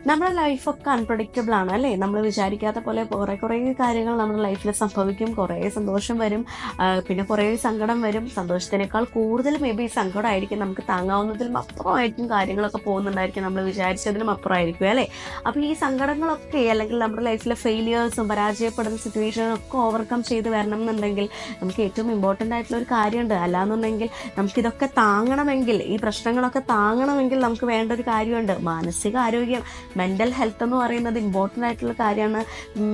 നമ്മുടെ ലൈഫൊക്കെ അൺപ്രഡിക്റ്റബിൾ ആണ് അല്ലേ? നമ്മൾ വിചാരിക്കാത്ത പോലെ കുറേ കാര്യങ്ങൾ നമ്മുടെ ലൈഫിൽ സംഭവിക്കും. കുറേ സന്തോഷം വരും, പിന്നെ കുറേ സങ്കടം വരും. സന്തോഷത്തിനേക്കാൾ കൂടുതൽ മേ ബി സങ്കടമായിരിക്കും. നമുക്ക് താങ്ങാവുന്നതിലും അപ്പുറമായിരിക്കും കാര്യങ്ങളൊക്കെ പോകുന്നുണ്ടായിരിക്കും, നമ്മൾ വിചാരിച്ചതിലും അപ്പുറമായിരിക്കും അല്ലേ? അപ്പോൾ ഈ സങ്കടങ്ങളൊക്കെ അല്ലെങ്കിൽ നമ്മുടെ ലൈഫിലെ ഫെയിലിയേഴ്സും പരാജയപ്പെടുന്ന സിറ്റുവേഷനും ഒക്കെ ഓവർകം ചെയ്ത് വരണം എന്നുണ്ടെങ്കിൽ നമുക്ക് ഏറ്റവും ഇമ്പോർട്ടൻ്റ് ആയിട്ടുള്ള ഒരു കാര്യമുണ്ട്. അല്ലാന്നുണ്ടെങ്കിൽ നമുക്കിതൊക്കെ താങ്ങണമെങ്കിൽ, ഈ പ്രശ്നങ്ങളൊക്കെ താങ്ങണമെങ്കിൽ നമുക്ക് വേണ്ട ഒരു കാര്യമുണ്ട്: മാനസിക ആരോഗ്യം. മെൻ്റൽ ഹെൽത്ത് എന്ന് പറയുന്നത് ഇമ്പോർട്ടൻ്റ് ആയിട്ടുള്ള കാര്യമാണ്.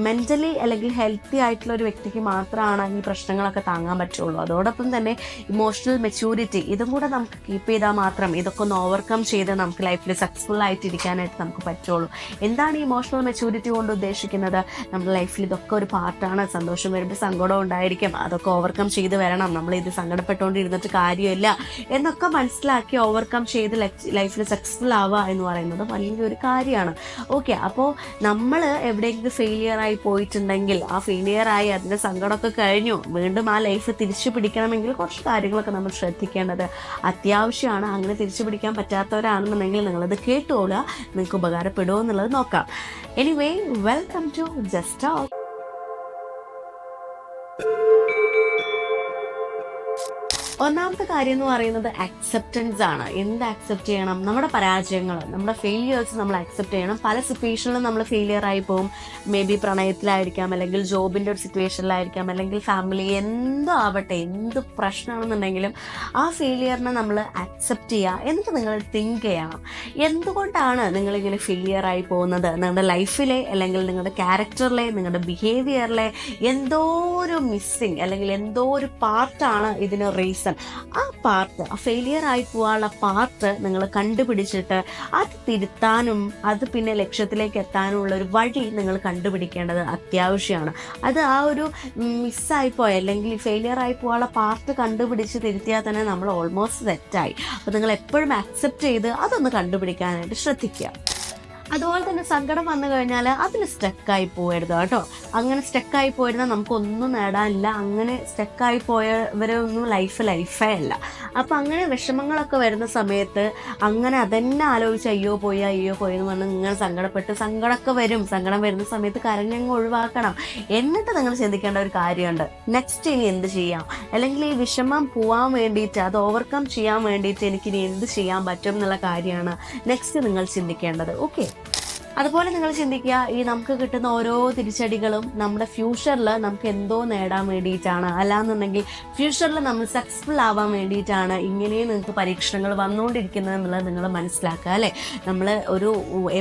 മെൻ്റലി അല്ലെങ്കിൽ ഹെൽത്തി ആയിട്ടുള്ള ഒരു വ്യക്തിക്ക് മാത്രമാണ് ഈ പ്രശ്നങ്ങളൊക്കെ താങ്ങാൻ പറ്റുള്ളൂ. അതോടൊപ്പം തന്നെ ഇമോഷണൽ മെച്യൂരിറ്റി, ഇതും കൂടെ നമുക്ക് കീപ്പ് ചെയ്താൽ മാത്രം ഇതൊക്കെ ഒന്ന് ഓവർകം ചെയ്ത് നമുക്ക് ലൈഫിൽ സക്സസ്ഫുൾ ആയിട്ടിരിക്കാനായിട്ട് നമുക്ക് പറ്റുള്ളൂ. എന്താണ് ഇമോഷണൽ മെച്യൂരിറ്റി കൊണ്ട് ഉദ്ദേശിക്കുന്നത്? നമ്മുടെ ലൈഫിൽ ഇതൊക്കെ ഒരു പാർട്ടാണ്. സന്തോഷം വരുമ്പോൾ സങ്കടം ഉണ്ടായിരിക്കും, അതൊക്കെ ഓവർകം ചെയ്ത് വരണം. നമ്മളിത് സങ്കടപ്പെട്ടുകൊണ്ടിരുന്നിട്ട് കാര്യമില്ല എന്നൊക്കെ മനസ്സിലാക്കി ഓവർകം ചെയ്ത് ലൈഫിൽ സക്സസ്ഫുൾ ആവുക എന്ന് പറയുന്നത് വലിയൊരു കാര്യമാണ്. ഓക്കെ, അപ്പോൾ നമ്മൾ എവിടെയെങ്കിലും ഫെയിലിയറായി പോയിട്ടുണ്ടെങ്കിൽ, ആ ഫെയിലിയറായി അതിൻ്റെ സങ്കടമൊക്കെ കഴിഞ്ഞു, വീണ്ടും ആ ലൈഫ് തിരിച്ചു പിടിക്കണമെങ്കിൽ കുറച്ച് കാര്യങ്ങളൊക്കെ നമ്മൾ ശ്രദ്ധിക്കേണ്ടത് അത്യാവശ്യമാണ്. അങ്ങനെ തിരിച്ചു പിടിക്കാൻ പറ്റാത്തവരാണെന്നുണ്ടെങ്കിൽ നിങ്ങളത് കേട്ടോളുക, നിങ്ങൾക്ക് ഉപകാരപ്പെടുമോ എന്നുള്ളത് നോക്കാം. Anyway, welcome to just talk. ഒന്നാമത്തെ കാര്യം എന്ന് പറയുന്നത് അക്സെപ്റ്റൻസ് ആണ്. എന്ത് അക്സെപ്റ്റ് ചെയ്യണം? നമ്മുടെ പരാജയങ്ങൾ, നമ്മുടെ ഫെയിലിയേഴ്സ് നമ്മൾ അക്സെപ്റ്റ് ചെയ്യണം. പല സിറ്റുവേഷനിലും നമ്മൾ ഫെയിലിയർ ആയി പോകും. മേ ബി പ്രണയത്തിലായിരിക്കാം, അല്ലെങ്കിൽ ജോബിൻ്റെ ഒരു സിറ്റുവേഷനിലായിരിക്കാം, അല്ലെങ്കിൽ ഫാമിലി, എന്തോ ആവട്ടെ, എന്ത് പ്രശ്നമാണെന്നുണ്ടെങ്കിലും ആ ഫെയിലിയറിനെ നമ്മൾ അക്സെപ്റ്റ് ചെയ്യുക. എന്നിട്ട് നിങ്ങൾ തിങ്ക് ചെയ്യണം, എന്തുകൊണ്ടാണ് നിങ്ങളിങ്ങനെ ഫെയിലിയർ ആയി പോകുന്നത്? നിങ്ങളുടെ ലൈഫിലെ അല്ലെങ്കിൽ നിങ്ങളുടെ ക്യാരക്ടറിലെ, നിങ്ങളുടെ ബിഹേവിയറിലെ എന്തോ ഒരു മിസ്സിങ് അല്ലെങ്കിൽ എന്തോ ഒരു പാർട്ടാണ് ഇതിന് റീസൺ. ആ പാർട്ട്, ആ ഫെയിലിയർ ആയി പോകാനുള്ള പാർട്ട് നിങ്ങൾ കണ്ടുപിടിച്ചിട്ട് അത് തിരുത്താനും അത് പിന്നെ ലക്ഷ്യത്തിലേക്ക് എത്താനുള്ള ഒരു വഴി നിങ്ങൾ കണ്ടുപിടിക്കേണ്ടത് അത്യാവശ്യമാണ്. അത് ആ ഒരു മിസ്സായിപ്പോയി അല്ലെങ്കിൽ ഫെയിലിയർ ആയി പോകാനുള്ള പാർട്ട് കണ്ടുപിടിച്ച് തിരുത്തിയാൽ തന്നെ നമ്മൾ ഓൾമോസ്റ്റ് സെറ്റായി. അപ്പോൾ നിങ്ങൾ എപ്പോഴും അക്സെപ്റ്റ് ചെയ്ത് അതൊന്ന് കണ്ടുപിടിക്കാനായിട്ട് ശ്രദ്ധിക്കുക. അതുപോലെ തന്നെ സങ്കടം വന്നു കഴിഞ്ഞാൽ അതിൽ സ്റ്റക്കായി പോകരുത് കേട്ടോ. അങ്ങനെ സ്റ്റക്കായി പോയിരുന്നാൽ നമുക്കൊന്നും നേടാനില്ല. അങ്ങനെ സ്റ്റക്കായി പോയവരൊന്നും ലൈഫേ അല്ല. അപ്പോൾ അങ്ങനെ വിഷമങ്ങളൊക്കെ വരുന്ന സമയത്ത് അങ്ങനെ അതന്നെ ആലോചിച്ച് അയ്യോ പോയി എന്ന് പറഞ്ഞ് നിങ്ങൾ സങ്കടപ്പെട്ട്, സങ്കടമൊക്കെ വരും, സങ്കടം വരുന്ന സമയത്ത് കരഞ്ഞങ്ങ് ഒഴിവാക്കണം. എന്നിട്ട് നിങ്ങൾ ചിന്തിക്കേണ്ട ഒരു കാര്യമുണ്ട്: നെക്സ്റ്റ് ഇനി എന്ത് ചെയ്യാം, അല്ലെങ്കിൽ ഈ വിഷമം പോവാൻ വേണ്ടിയിട്ട്, അത് ഓവർകം ചെയ്യാൻ വേണ്ടിയിട്ട് എനിക്കിനി എന്ത് ചെയ്യാൻ പറ്റും എന്നുള്ള കാര്യമാണ് നെക്സ്റ്റ് നിങ്ങൾ ചിന്തിക്കേണ്ടത്. ഓക്കെ, അതുപോലെ നിങ്ങൾ ചിന്തിക്കുക, ഈ നമുക്ക് കിട്ടുന്ന ഓരോ തിരിച്ചടികളും നമ്മുടെ ഫ്യൂച്ചറിൽ നമുക്ക് എന്തോ നേടാൻ വേണ്ടിയിട്ടാണ്, അല്ലാന്നുണ്ടെങ്കിൽ ഫ്യൂച്ചറിൽ നമ്മൾ സക്സസ്ഫുൾ ആവാൻ വേണ്ടിയിട്ടാണ് ഇങ്ങനെയും നിങ്ങൾക്ക് പരീക്ഷണങ്ങൾ വന്നുകൊണ്ടിരിക്കുന്നത് എന്നുള്ളത് നിങ്ങൾ മനസ്സിലാക്കുക അല്ലേ? നമ്മൾ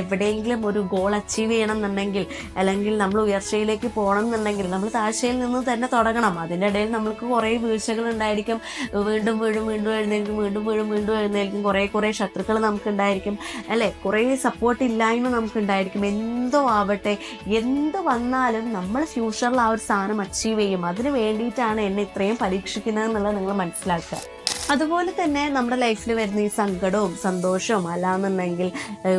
എവിടെയെങ്കിലും ഒരു ഗോൾ അച്ചീവ് ചെയ്യണം എന്നുണ്ടെങ്കിൽ, അല്ലെങ്കിൽ നമ്മൾ ഉയർച്ചയിലേക്ക് പോകണം എന്നുണ്ടെങ്കിൽ നമ്മൾ താഴ്ചയിൽ നിന്ന് തന്നെ തുടങ്ങണം. അതിൻ്റെ ഇടയിൽ നമുക്ക് കുറേ വീഴ്ചകൾ ഉണ്ടായിരിക്കും. വീണ്ടും എഴുന്നേൽക്കും. കുറേ ശത്രുക്കൾ നമുക്കുണ്ടായിരിക്കും അല്ലേ? കുറേ സപ്പോർട്ട് ഇല്ലായ്മ നമുക്കുണ്ടായിരിക്കും. എന്തോ ആവട്ടെ, എന്ത് വന്നാലും നമ്മൾ ഫ്യൂച്ചറിൽ ആ ഒരു സാധനം അച്ചീവ് ചെയ്യും. അതിന് വേണ്ടിയിട്ടാണ് എന്നെ ഇത്രയും പരീക്ഷിക്കുന്നത് എന്നുള്ളത് നിങ്ങൾ മനസ്സിലാക്കുക. അതുപോലെ തന്നെ നമ്മുടെ ലൈഫിൽ വരുന്ന ഈ സങ്കടവും സന്തോഷവും അല്ലാന്നുണ്ടെങ്കിൽ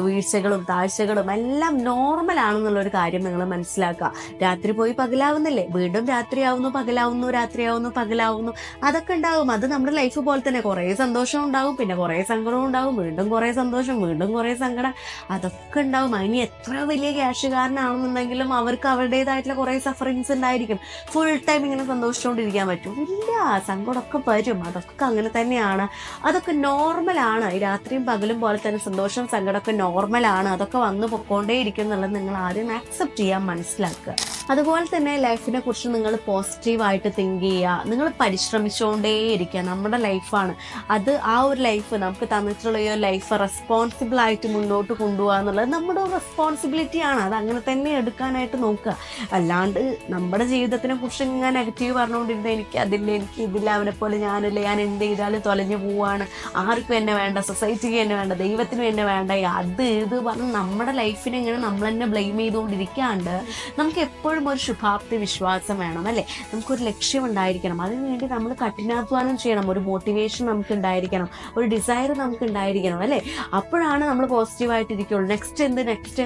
വീഴ്ചകളും താഴ്ചകളും എല്ലാം നോർമലാണെന്നുള്ളൊരു കാര്യം നിങ്ങൾ മനസ്സിലാക്കുക. രാത്രി പോയി പകലാവുന്നില്ലേ? വീണ്ടും രാത്രിയാവുന്നു, പകലാവുന്നു, രാത്രിയാവുന്നു, പകലാവുന്നു, അതൊക്കെ ഉണ്ടാവും. അത് നമ്മുടെ ലൈഫ് പോലെ തന്നെ. കുറേ സന്തോഷം ഉണ്ടാവും, പിന്നെ കുറേ സങ്കടവും ഉണ്ടാവും, വീണ്ടും കുറേ സന്തോഷം, വീണ്ടും കുറേ സങ്കടം, അതൊക്കെ ഉണ്ടാവും. അതിന് എത്ര വലിയ ക്യാഷുകാരനാണെന്നുണ്ടെങ്കിലും അവർക്ക് അവരുടേതായിട്ടുള്ള കുറേ സഫറിങ്സ് ഉണ്ടായിരിക്കും. ഫുൾ ടൈം ഇങ്ങനെ സന്തോഷിച്ചുകൊണ്ടിരിക്കാൻ പറ്റും? ഇല്ല, സങ്കടമൊക്കെ വരും. അതൊക്കെ അങ്ങനെ തന്നെയാണ്. അതൊക്കെ നോർമലാണ്. രാത്രിയും പകലും പോലെ തന്നെ സന്തോഷം സങ്കടമൊക്കെ നോർമലാണ്. അതൊക്കെ വന്നു പൊക്കോണ്ടേയിരിക്കും എന്നുള്ളത് നിങ്ങൾ ആദ്യം ആക്സെപ്റ്റ് ചെയ്യാൻ മനസ്സിലാക്കുക. അതുപോലെ തന്നെ ലൈഫിനെ കുറിച്ച് നിങ്ങൾ പോസിറ്റീവായിട്ട് തിങ്ക് ചെയ്യുക. നിങ്ങൾ പരിശ്രമിച്ചുകൊണ്ടേയിരിക്കുക. നമ്മുടെ ലൈഫാണ് അത്. ആ ഒരു ലൈഫ് നമുക്ക് തന്നിട്ടുള്ള ഈ ഒരു ലൈഫ് റെസ്പോൺസിബിളായിട്ട് മുന്നോട്ട് കൊണ്ടുപോകുക എന്നുള്ളത് നമ്മുടെ റെസ്പോൺസിബിലിറ്റിയാണ്. അത് അങ്ങനെ തന്നെ എടുക്കാനായിട്ട് നോക്കുക. അല്ലാണ്ട് നമ്മുടെ ജീവിതത്തിനെ കുറിച്ച് ഇങ്ങനെ നെഗറ്റീവ് പറഞ്ഞുകൊണ്ടിരുന്നത് എനിക്ക് അതില്ല, എനിക്ക് ഇതില്ല, അവനെ പോലെ ഞാനില്ല, ഞാൻ എന്ത് ചെയ്താലും തൊലഞ്ഞു പോവാണ്, ആർക്കും എന്നെ വേണ്ട, സൊസൈറ്റിക്ക് എന്നെ വേണ്ട, ദൈവത്തിനും എന്നെ വേണ്ട, അത് ഇത് പറഞ്ഞ് നമ്മുടെ ലൈഫിനെ ഇങ്ങനെ നമ്മൾ തന്നെ ബ്ലെയിം ചെയ്തുകൊണ്ടിരിക്കാണ്ട് നമുക്ക് എപ്പോഴും ഒരു ശുഭാപ്തി വിശ്വാസം വേണം അല്ലേ? നമുക്കൊരു ലക്ഷ്യം ഉണ്ടായിരിക്കണം. അതിനുവേണ്ടി നമ്മൾ കഠിനാധ്വാനം ചെയ്യണം. ഒരു മോട്ടിവേഷൻ നമുക്ക് ഉണ്ടായിരിക്കണം, ഒരു ഡിസയർ നമുക്ക് ഉണ്ടായിരിക്കണം അല്ലേ? അപ്പോഴാണ് നമ്മൾ പോസിറ്റീവായിട്ടിരിക്കുള്ളൂ. നെക്സ്റ്റ്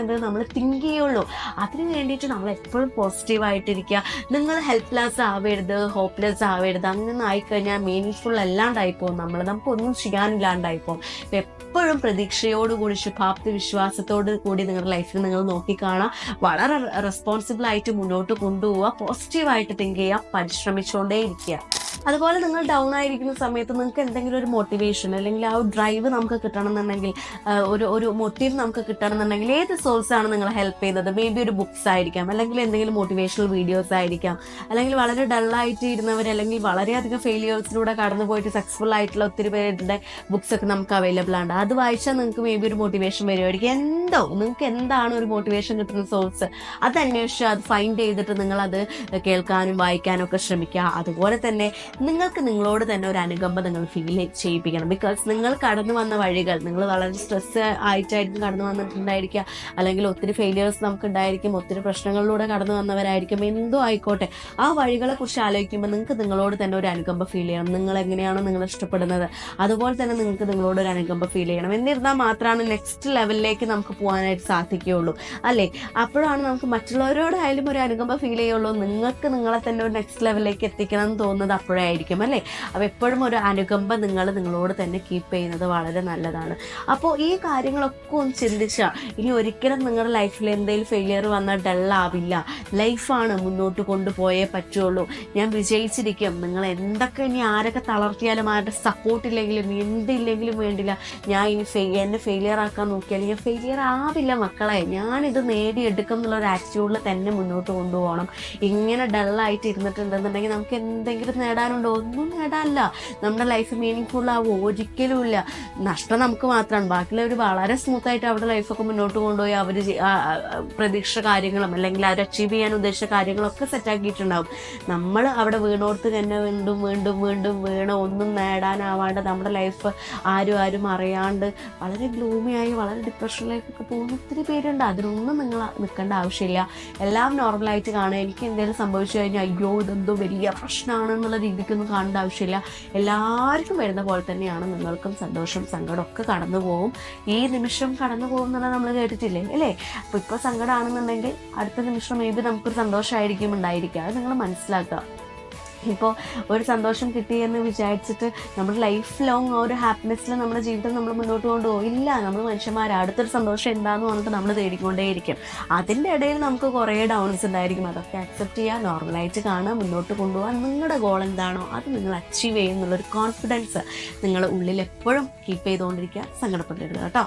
എന്ത് നമ്മൾ തിങ്ക് ചെയ്യുള്ളൂ. അതിന് വേണ്ടിയിട്ട് നമ്മൾ എപ്പോഴും പോസിറ്റീവായിട്ടിരിക്കുക. നിങ്ങൾ ഹെൽപ്ലെസ് ആവരുത്, ഹോപ്പ്ലെസ് ആവരുത്. അങ്ങനെ ആയിക്കഴിഞ്ഞാൽ മീനിങ്ഫുൾ അല്ലാണ്ടായി പോകും, നമുക്കൊന്നും ചെയ്യാനില്ലാണ്ടായിപ്പോകും. എപ്പോഴും പ്രതീക്ഷയോടുകൂടി ശുഭാപ്തി വിശ്വാസത്തോടു കൂടി നിങ്ങളുടെ ലൈഫിൽ നിങ്ങൾ നോക്കിക്കാണാം. വളരെ റെസ്പോൺസിബിൾ ആയിട്ട് മുന്നോട്ട് കൊണ്ടുപോവുക, പോസിറ്റീവായിട്ട് തിങ്ക് ചെയ്യുക, പരിശ്രമിച്ചുകൊണ്ടേ ഇരിക്കുക. അതുപോലെ നിങ്ങൾ ഡൗൺ ആയിരിക്കുന്ന സമയത്ത് നിങ്ങൾക്ക് എന്തെങ്കിലും ഒരു മോട്ടിവേഷൻ അല്ലെങ്കിൽ ആ ഒരു ഡ്രൈവ് നമുക്ക് കിട്ടണമെന്നുണ്ടെങ്കിൽ, ഒരു മോട്ടീവ് നമുക്ക് കിട്ടണമെന്നുണ്ടെങ്കിൽ ഏത് സോഴ്സാണ് നിങ്ങളെ ഹെൽപ്പ് ചെയ്യുന്നത്? മേ ബി ഒരു ബുക്സ് ആയിരിക്കാം, അല്ലെങ്കിൽ എന്തെങ്കിലും മോട്ടിവേഷണൽ വീഡിയോസ് ആയിരിക്കാം, അല്ലെങ്കിൽ വളരെ ഡള്ളായിട്ട് ഇരുന്നവർ അല്ലെങ്കിൽ വളരെയധികം ഫെയിലിയേഴ്സിലൂടെ കടന്നു പോയിട്ട് സക്സസ്ഫുൾ ആയിട്ടുള്ള ഒത്തിരി പേരുടെ ബുക്സ് ഒക്കെ നമുക്ക് അവൈലബിൾ ആണ്. അത് വായിച്ചാൽ നിങ്ങൾക്ക് മേ ബി ഒരു മോട്ടിവേഷൻ വരുമായിരിക്കും. നിങ്ങൾക്ക് എന്താണ് ഒരു മോട്ടിവേഷൻ കിട്ടുന്ന സോഴ്സ്, അത് അന്വേഷിച്ച് അത് ഫൈൻഡ് ചെയ്തിട്ട് നിങ്ങളത് കേൾക്കാനും വായിക്കാനും ഒക്കെ ശ്രമിക്കുക. അതുപോലെ തന്നെ നിങ്ങൾക്ക് നിങ്ങളോട് തന്നെ ഒരു അനുകമ്പ നിങ്ങൾ ഫീൽ ചെയ്യിപ്പിക്കണം. ബിക്കോസ് നിങ്ങൾ കടന്നു വന്ന വഴികൾ, നിങ്ങൾ വളരെ സ്ട്രെസ് ആയിട്ടായിരിക്കും കടന്നു വന്നിട്ടുണ്ടായിരിക്കുക, അല്ലെങ്കിൽ ഒത്തിരി ഫെയിലിയേഴ്സ് നമുക്ക് ഉണ്ടായിരിക്കും, ഒത്തിരി പ്രശ്നങ്ങളിലൂടെ കടന്നു വന്നവരായിരിക്കും, എന്തോ ആയിക്കോട്ടെ. ആ വഴികളെ കുറിച്ച് ആലോചിക്കുമ്പോൾ നിങ്ങൾക്ക് നിങ്ങളോട് തന്നെ ഒരു അനുകമ്പ ഫീൽ ചെയ്യണം. നിങ്ങൾ എങ്ങനെയാണോ നിങ്ങൾ ഇഷ്ടപ്പെടുന്നത് അതുപോലെ തന്നെ നിങ്ങൾക്ക് നിങ്ങളോട് ഒരു അനുകമ്പ ഫീൽ ചെയ്യണം. എന്നിരുന്നാൽ മാത്രമാണ് നെക്സ്റ്റ് ലെവലിലേക്ക് നമുക്ക് പോകാനായിട്ട് സാധിക്കുകയുള്ളൂ, അല്ലേ? അപ്പോഴാണ് നമുക്ക് മറ്റുള്ളവരോടായാലും ഒരു അനുകമ്പ ഫീൽ ചെയ്യുള്ളൂ. നിങ്ങൾക്ക് നിങ്ങളെ തന്നെ ഒരു നെക്സ്റ്റ് ലെവലിലേക്ക് എത്തിക്കണം എന്ന് തോന്നുന്നത് അപ്പോഴായിരിക്കും, അല്ലേ? അപ്പോൾ എപ്പോഴും ഒരു അനുകമ്പ നിങ്ങളോട് തന്നെ കീപ്പ് ചെയ്യുന്നത് വളരെ നല്ലതാണ്. അപ്പോൾ ഈ കാര്യങ്ങളൊക്കെ ഒന്ന് ചിന്തിച്ചാൽ ഇനി ഒരിക്കലും നിങ്ങളുടെ ലൈഫിൽ എന്തെങ്കിലും ഫെയിലിയർ വന്നാൽ ഡള്ളാവില്ല. ലൈഫാണ്, മുന്നോട്ട് കൊണ്ടുപോയേ പറ്റുള്ളൂ. ഞാൻ വിജയിച്ചിരിക്കും. നിങ്ങൾ എന്തൊക്കെ ഇനി ആരൊക്കെ തളർത്തിയാലും ആരുടെ സപ്പോർട്ടില്ലെങ്കിലും എന്തില്ലെങ്കിലും വേണ്ടില്ല, ഞാൻ ഇനി എന്നെ ഫെയിലിയർ ആക്കാൻ നോക്കിയാൽ ഞാൻ ഫെയിലിയർ ആവില്ല മക്കളെ. ഞാനിത് നേടിയെടുക്കും എന്നുള്ളൊരു ആറ്റിറ്റ്യൂഡിൽ തന്നെ മുന്നോട്ട് കൊണ്ടുപോകണം. ഇങ്ങനെ ഡള്ളായിട്ട് ഇരുന്നിട്ടുണ്ടെന്നുണ്ടെങ്കിൽ നമുക്ക് എന്തെങ്കിലും നേടാനുണ്ടോ? ഒന്നും നേടാനില്ല. നമ്മുടെ ലൈഫ് മീനിങ് ഫുൾ ആവും? ഒരിക്കലും ഇല്ല. നഷ്ടം നമുക്ക് മാത്രമാണ്. ബാക്കിയുള്ളവർ വളരെ സ്മൂത്തായിട്ട് അവരുടെ ലൈഫൊക്കെ മുന്നോട്ട് കൊണ്ടുപോയി അവർ പ്രതീക്ഷിച്ച കാര്യങ്ങളും അല്ലെങ്കിൽ അവർ അച്ചീവ് ചെയ്യാൻ ഉദ്ദേശിച്ച കാര്യങ്ങളൊക്കെ സെറ്റാക്കിയിട്ടുണ്ടാവും. നമ്മൾ അവിടെ വീണോർത്ത് തന്നെ വീണ്ടും വീണ്ടും വീണ്ടും ഒന്നും നേടാനാവാണ്ട് നമ്മുടെ ലൈഫ് ആരും അറിയാണ്ട് വളരെ ഗ്ലൂമിയായി വളരെ ഡിപ്രഷനിലേക്കൊക്കെ പോകുന്ന ഒത്തിരി പേരുണ്ട്. അതിനൊന്നും നിങ്ങൾ നിൽക്കേണ്ട ആവശ്യമില്ല. എല്ലാം നോർമലായിട്ട് കാണുക. എനിക്ക് എന്തെങ്കിലും സംഭവിച്ചു കഴിഞ്ഞാൽ അയ്യോ ഇതെന്തോ വലിയ പ്രശ്നമാണെന്നുള്ള രീതിക്കൊന്നും കാണേണ്ട ആവശ്യമില്ല. എല്ലാവർക്കും വരുന്ന പോലെ തന്നെയാണ് നിങ്ങൾക്കും സന്തോഷം സങ്കടം ഒക്കെ കടന്നു പോകും. ഈ നിമിഷം കടന്നു പോകും എന്നുള്ളത് നമ്മൾ കേട്ടിട്ടില്ലേ, അല്ലേ? അപ്പോൾ ഇപ്പോൾ സങ്കടമാണെന്നുണ്ടെങ്കിൽ അടുത്ത നിമിഷം മേ ബി നമുക്കൊരു സന്തോഷമായിരിക്കും ഉണ്ടായിരിക്കുക. അത് നിങ്ങൾ മനസ്സിലാക്കുക. ഇപ്പോൾ ഒരു സന്തോഷം കിട്ടിയെന്ന് വിചാരിച്ചിട്ട് നമ്മുടെ ലൈഫ് ലോങ് ആ ഒരു ഹാപ്പിനെസ്സിൽ നമ്മുടെ ജീവിതം നമ്മൾ മുന്നോട്ട് കൊണ്ടുപോകില്ല. നമ്മൾ മനുഷ്യന്മാർ അടുത്തൊരു സന്തോഷം എന്താണെന്ന് പറഞ്ഞിട്ട് നമ്മൾ തേടിക്കൊണ്ടേയിരിക്കും. അതിൻ്റെ ഇടയിൽ നമുക്ക് കുറേ ഡൗൺസ് ഉണ്ടായിരിക്കും. അതൊക്കെ അക്സെപ്റ്റ് ചെയ്യുക, നോർമലായിട്ട് കാണുക, മുന്നോട്ട് കൊണ്ടുപോകാൻ. നിങ്ങളുടെ ഗോൾ എന്താണോ അത് നിങ്ങൾ അച്ചീവ് ചെയ്യുന്നുള്ളൊരു കോൺഫിഡൻസ് നിങ്ങളുടെ ഉള്ളിൽ എപ്പോഴും കീപ്പ് ചെയ്തുകൊണ്ടിരിക്കുക. സങ്കടപ്പെടരുത് കേട്ടോ.